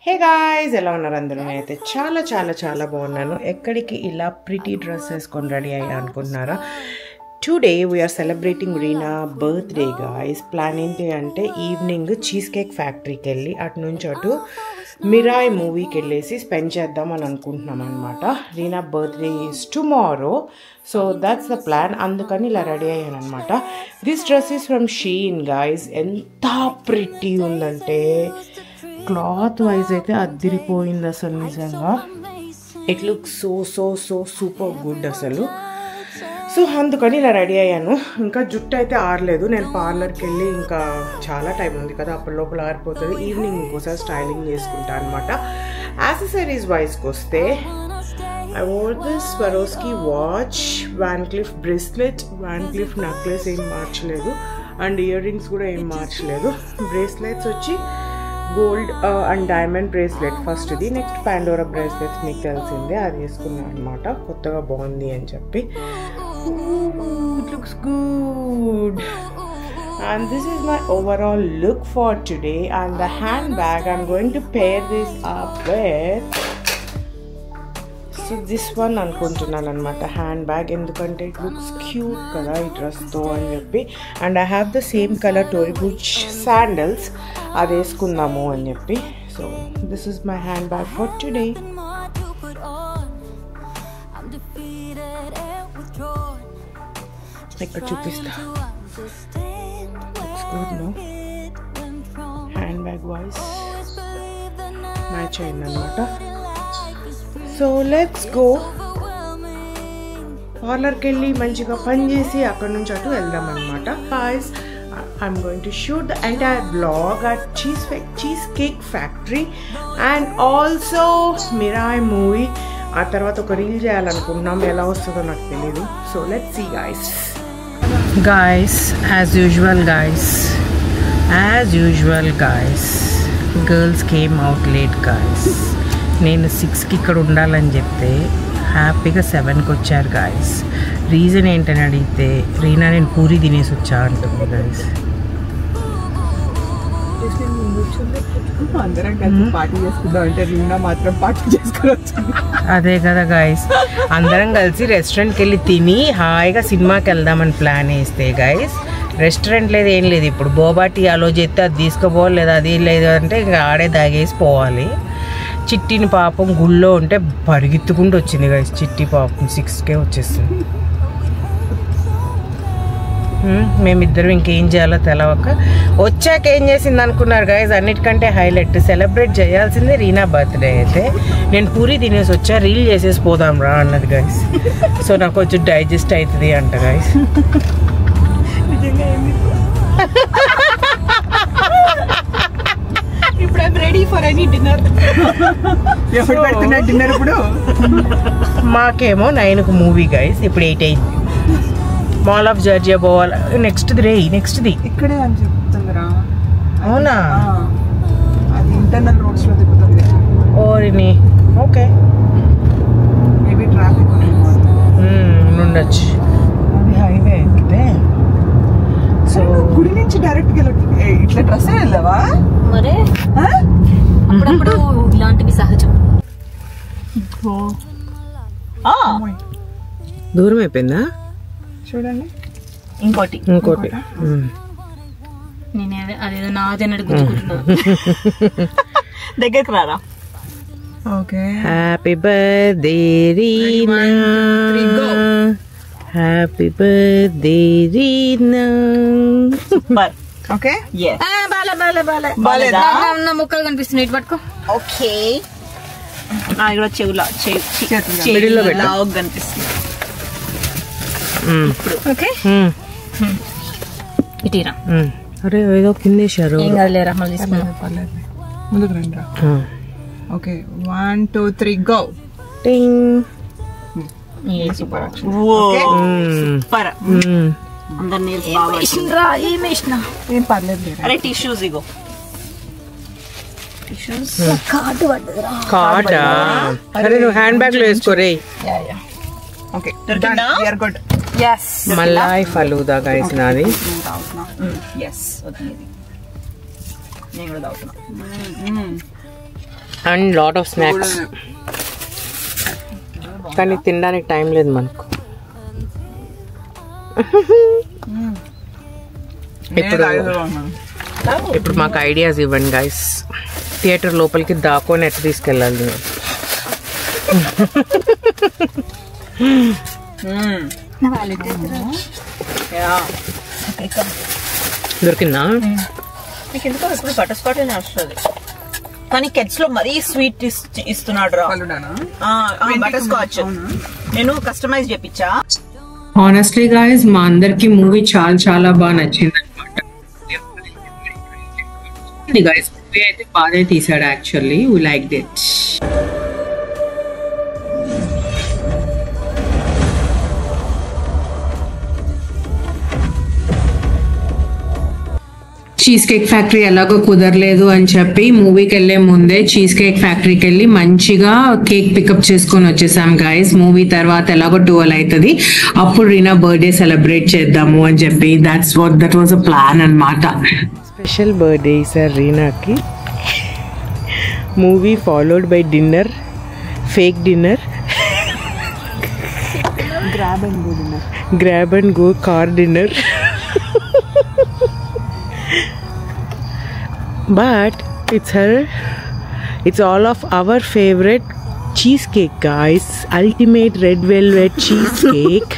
Hey guys, ఎలా ఉన్నారు అందరూ? నేనైతే చాలా చాలా చాలా బాగున్నాను. ఎక్కడికి ఇలా ప్రిటీ డ్రెస్ వేసుకొని రెడీ అయ్యా అనుకుంటున్నారా? Today we're celebrating Reena birthday guys. Plan ఏంటి అంటే ఈవినింగ్ చీజ్ కేక్ ఫ్యాక్టరీకి వెళ్ళి అటు నుంచి అటు మిరాయ్ మూవీకి వెళ్ళేసి స్పెండ్ చేద్దాం అని అనుకుంటున్నాం అనమాట. Reena birthday is tomorrow, so that's the plan. అందుకని ఇలా రెడీ అయ్యాను అనమాట. This dress is from Shein guys. ఎంత ప్రిటీ ఉందంటే క్లాత్ వైజ్ అయితే అదిరిపోయింది అసలు, నిజంగా. It look so so so super good అసలు. సో అందుకని ఇలా రెడీ అయ్యాను. ఇంకా జుట్టు అయితే ఆరలేదు. నేను పార్లర్కి వెళ్ళి ఇంకా చాలా టైం ఉంది కదా, అప్పటి లోపల ఆరిపోతుంది. ఈవినింగ్ ఇంకోసారి స్టైలింగ్ చేసుకుంటా అనమాట. యాక్సెసరీస్ వైజ్కి వస్తే I wore this Swarovski watch, van cliff bracelet, van cliff necklace ఏం మార్చలేదు, అండ్ ఇయర్ రింగ్స్ కూడా ఏం మార్చలేదు. బ్రేస్లెట్స్ వచ్చి గోల్డ్ అండ్ డైమండ్ బ్రేస్లెట్ ఫస్ట్ది, నెక్స్ట్ పాండోరా బ్రేస్లెట్స్ మీకు తెలిసిందే, అది వేసుకున్నాను అనమాట. కొత్తగా బాగుంది అని చెప్పి. It looks good. And this is my overall look for today. And the handbag, I'm going to pair this up with, so this one అనుకుంటున్నాను అనమాట, హ్యాండ్ బ్యాగ్. ఎందుకంటే ఇట్ లుక్స్ క్యూట్ కదా ఈ డ్రెస్తో అని చెప్పి. And I have the same colour Tory Burch sandals, అది వేసుకుందాము అని చెప్పి. So this is my hand bag for today. ఇక్కడ చూపిస్తా. Looks good no, hand bag wise match అయింది అనమాట. So let's go. పార్లర్కి వెళ్ళి మంచిగా పని చేసి అక్కడ నుంచి అటు వెళ్దాం అనమాట. Guys, I'm going to shoot the entire vlog at cheese cake factory and also Mirai movie. ఆ తర్వాత ఒక రీల్ చేయాలనుకుంటున్నాం, ఎలా వస్తుందో నాకు తెలీదు. So let's see guys. Guys, as usual guys, girls came out late guys. నేను 6కి ఇక్కడ ఉండాలని చెప్తే హ్యాపీగా 7కి వచ్చారు గాయ్స్. రీజన్ ఏంటని అడిగితే రీనా నేను పూరి తినేసి వచ్చా అంటుంది గాయ్స్. అదే కదా గాయస్, అందరం కలిసి రెస్టారెంట్కి వెళ్ళి తిని హాయిగా సినిమాకి వెళ్దామని ప్లాన్ వేస్తే గాయస్, రెస్టారెంట్ లేదు ఏం లేదు. ఇప్పుడు బోబాటి అలో చేస్తే అది తీసుకోపోవాలి, లేదా అది లేదు అంటే ఇంకా ఆడే దాగేసి పోవాలి. చిట్టిని పాపం గుళ్ళో ఉంటే పరిగెత్తుకుంటూ వచ్చింది గాయస్. చిట్టి పాపం 6కే వచ్చేస్తుంది. మేమిద్దరం ఇంకేం చేయాలో తెలవక వచ్చాక ఏం చేసింది అనుకున్నారు గాయస్. అన్నిటికంటే హైలైట్, సెలబ్రేట్ చేయాల్సిందే రీనా బర్త్డే అయితే. నేను పూరి తినేసి వచ్చా, రీల్ చేసేసి పోదాం రా అన్నది గాయస్. సో నాకు కొంచెం డైజెస్ట్ అవుతుంది అంట గాయస్. ఇప్పుడు I'm ready for any dinner. Dinner ఇప్పుడు మాకేమో 9కు మూవీ గాయస్, ఇప్పుడు 8 అయింది. మాల్ ఆఫ్ జార్జియా పోవాలి. నెక్స్ట్ది ఇక్కడే అని చెప్తుందిరా. అవునా? అది ఇంటర్నల్ రోడ్స్ లో తిప్పుతుంది. ఓరిని, ఓకే, మేబీ ట్రాఫిక్ ఉండొచ్చు. అది హైవే ఎక్కితే. సో గుడి నుంచి డైరెక్ట్గా ఇట్లా డ్రెస్ వెళ్ళావా? మరే అప్పుడప్పుడు ఇలాంటివి సహజం. దూరం అయిపోయిందా చూడండి. ఇంకోటి నేను అదేదో నాదన్నట్టు గుర్తుకుంటున్నా. దగ్గరికి రారా? Okay. Happy birthday Reena, happy birthday Reena. Super. Okay. నా ముక్కలు కనిపిస్తున్నాయి, ఇటు పట్టుకో. ఓకే. ఇక్కడ చెవులా లాగ్ కనిపిస్తుంది. ఇటీరా. అరే ఏదో కిందేశారు. ఏం కదలేరా, మళ్ళీ ముందుకు రండి. Okay, 1 2 3 go. ఏం పర్లేదు. అరే టిష్యూస్ ఇగో. కార్డా? అరే నువ్వు హ్యాండ్ బ్యాగ్ లో వేసుకోరే. Okay, good. Yes. Malai Faluda guys nadi. Yes. నేను కూడా తాగుతున్నా. And lot of snacks. కానీ తినడానికి టైం లేదు మనకు. ఇప్పుడు మాకు ఐడియాస్ ఇవ్వండి గైస్. థియేటర్ లోపలికి దాక్కొని ఎట్లా తీసుకెళ్ళాలి? దొరికిందా? మీకు ఎందుకో ఇప్పుడు బటర్ స్కాచ్ అని వస్తుంది, కానీ కెట్స్ లో మరీ స్వీట్ ఇస్తున్నాడు రా. బటర్ స్కాచ్ నేను కస్టమైజ్ చేపించా. హానెస్ట్లీ గైస్, మా అందరికి మూవీ చాలా బాగా నచ్చింది అనమాట. గైస్ మూవీ అయితే బాగా తీసాడు actually. We liked it. Cheesecake Factory ఎలాగో కుదరలేదు అని చెప్పి మూవీకి వెళ్ళే ముందే చీజ్ కేక్ ఫ్యాక్టరీకి వెళ్ళి మంచిగా కేక్ పికప్ చేసుకొని వచ్చేసాం గైస్. మూవీ తర్వాత ఎలాగో 12 అవుతుంది, అప్పుడు రీనా బర్త్డే సెలబ్రేట్ చేద్దాము అని చెప్పి దట్ వాజ్ అ ప్లాన్ అనమాట. స్పెషల్ బర్త్డే సార్ రీనాకి. Movie followed by dinner, fake dinner, grab and go car dinner. But it's all of our favorite cheesecake guys, ultimate red velvet cheesecake.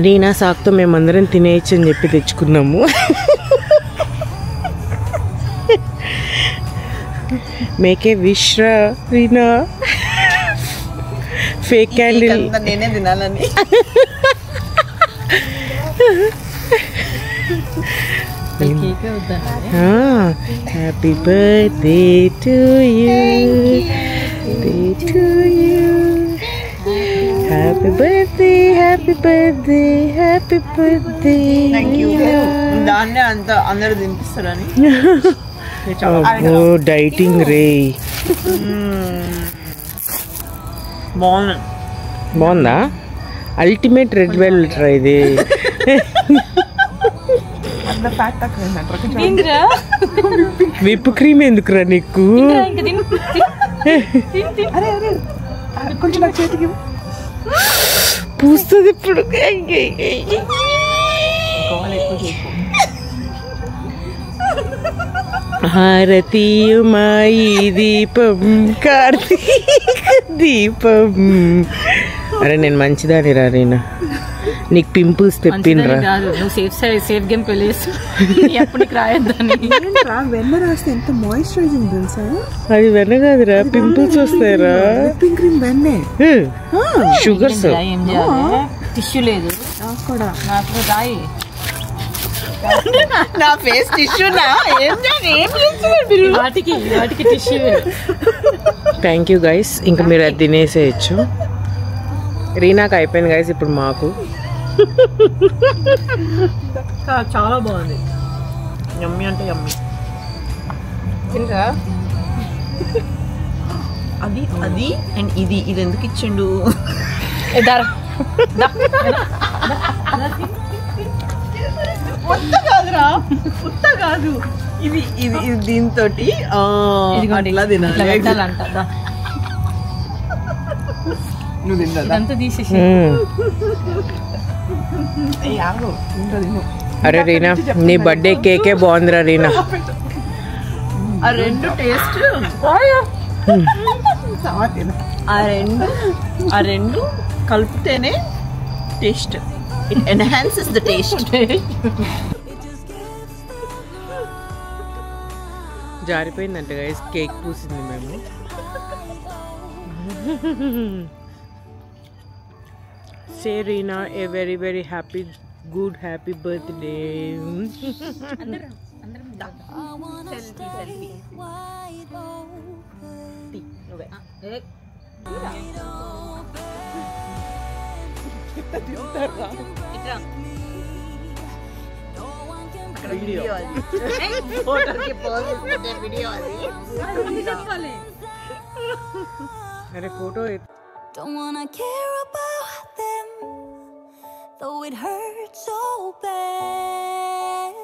Reena సాక్తో మేమందరం తినేయచ్చు అని చెప్పి తెచ్చుకున్నాము. Make wish Reena. Fake candle నేనే తినాలని. Happy birthday to you, happy birthday, happy birthday, happy birthday. Thank you. దాన్నే అంత అందరూ తినిపిస్తారని. డైటింగ్ రే. బాగుందా? అల్టిమేట్ రెడ్ వెల్వెట్ రా ఇది. విప్ క్రీమ్ ఎందుకురా నీకు? కొంచెం చేతికి పూస్తుంది ఇప్పుడు. హారతీయమాయి దీపం, కార్తీక దీపం. అరే నేను మంచిదాని రా రీనా, నీకు పింపుల్స్ తెప్పినరా? సేఫ్ గేమ్ వెన్న రాస్తే ఎంత మాయిశ్చరైజింగ్ తెలుసా? అది వెన్న కాదురా, పింపుల్స్ వస్తాయిరా. వెన్నే షుగర్స్. టిష్యూ లేదు నాకు రాయి. నా ఫేస్ టిష్యూ వాటికి టిష్యూ. Thank you guys. ఇంకా మీరు అది తినేసేయచ్చు. రీనాకి అయిపోయింది గైస్, ఇప్పుడు మాకు. చాలా బాగుంది. యమ్మీ అంటే యమ్మీ. అది అండ్ ఇది ఎందుకు ఇచ్చిండు? కాదురా, పుట్ట కాదు ఇది దీంతో అట్లా తినాలంట. నువ్వు తిందా? తీసేసి. అరే రీనా, నీ బర్త్డే కేకే బాగుందిరా రీనా. ఆ రెండు టేస్ట్, ఆ రెండు కలిపితేనే taste. It enhances the taste. జారిపోయిందంట గైస్, కేక్ పూసింది మేము. Say Reena a very very happy birthday. అరే photo. Don't wanna care about them, though it hurts so bad.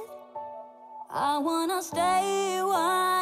I wanna stay a while.